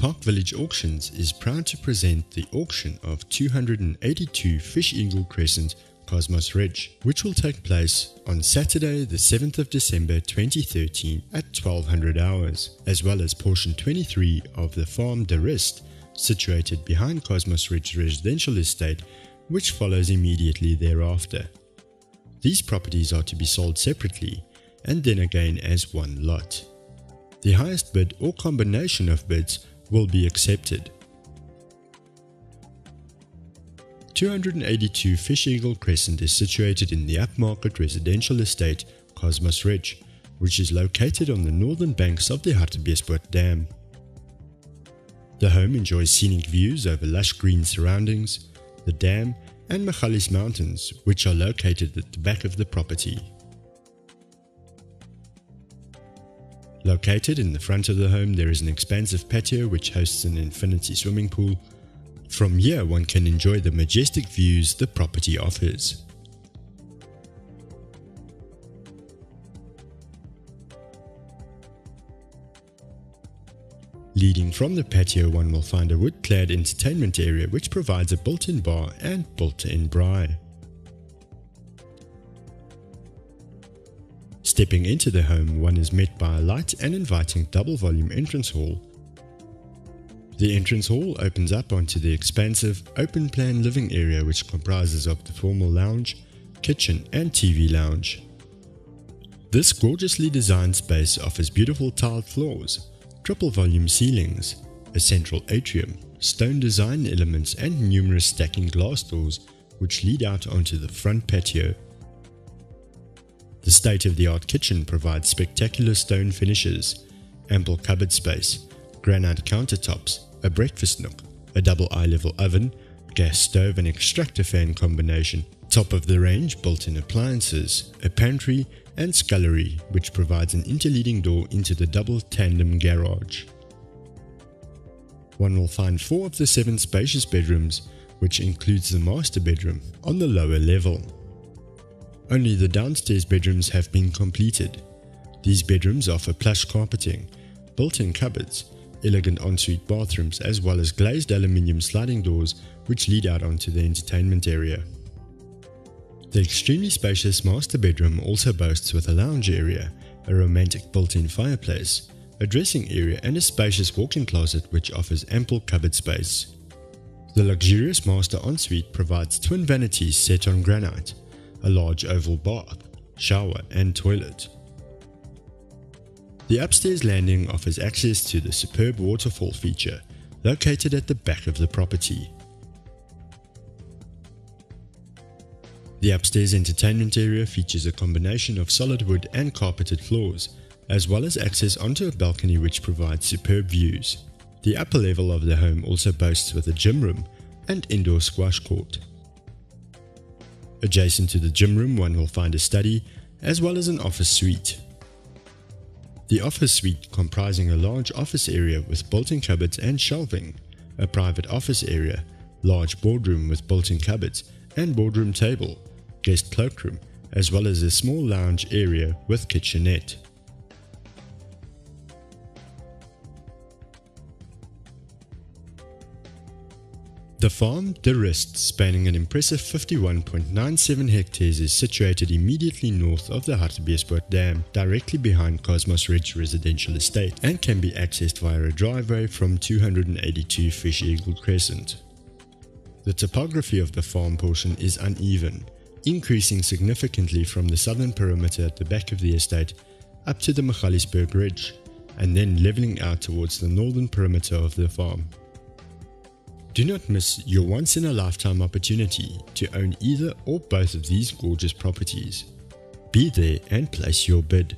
Park Village Auctions is proud to present the auction of 282 Fish Eagle Crescent Cosmos Ridge, which will take place on Saturday the 7th of December 2013 at 1200 hours, as well as portion 23 of the Farm de Rist, situated behind Cosmos Ridge Residential Estate, which follows immediately thereafter. These properties are to be sold separately and then again as one lot. The highest bid or combination of bids will be accepted. 282 Fish Eagle Crescent is situated in the upmarket residential estate Cosmos Ridge, which is located on the northern banks of the Hartbeespoort Dam. The home enjoys scenic views over lush green surroundings, the dam and Magalies Mountains, which are located at the back of the property. Located in the front of the home, there is an expansive patio which hosts an infinity swimming pool. From here, one can enjoy the majestic views the property offers. Leading from the patio, one will find a wood-clad entertainment area which provides a built-in bar and built-in braai. Stepping into the home, one is met by a light and inviting double-volume entrance hall. The entrance hall opens up onto the expansive, open-plan living area which comprises of the formal lounge, kitchen and TV lounge. This gorgeously designed space offers beautiful tiled floors, triple volume ceilings, a central atrium, stone design elements and numerous stacking glass doors which lead out onto the front patio. The state-of-the-art kitchen provides spectacular stone finishes, ample cupboard space, granite countertops, a breakfast nook, a double eye-level oven, gas stove and extractor fan combination, top-of-the-range built-in appliances, a pantry and scullery which provides an interleading door into the double tandem garage. One will find 4 of the 7 spacious bedrooms, which includes the master bedroom, on the lower level. Only the downstairs bedrooms have been completed. These bedrooms offer plush carpeting, built-in cupboards, elegant ensuite bathrooms as well as glazed aluminium sliding doors which lead out onto the entertainment area. The extremely spacious master bedroom also boasts with a lounge area, a romantic built-in fireplace, a dressing area and a spacious walk-in closet which offers ample cupboard space. The luxurious master ensuite provides twin vanities set on granite, a large oval bath, shower and toilet. The upstairs landing offers access to the superb waterfall feature located at the back of the property. The upstairs entertainment area features a combination of solid wood and carpeted floors, as well as access onto a balcony which provides superb views. The upper level of the home also boasts with a gym room and indoor squash court. Adjacent to the gym room, one will find a study as well as an office suite. The office suite comprising a large office area with built-in cupboards and shelving, a private office area, large boardroom with built-in cupboards and boardroom table, guest cloakroom, as well as a small lounge area with kitchenette. The Farm de Rist, spanning an impressive 51.97 hectares, is situated immediately north of the Hartbeespoort Dam, directly behind Cosmos Ridge Residential Estate, and can be accessed via a driveway from 282 Fish Eagle Crescent. The topography of the farm portion is uneven, increasing significantly from the southern perimeter at the back of the estate up to the Magaliesberg Ridge, and then leveling out towards the northern perimeter of the farm. Do not miss your once-in-a-lifetime opportunity to own either or both of these gorgeous properties. Be there and place your bid.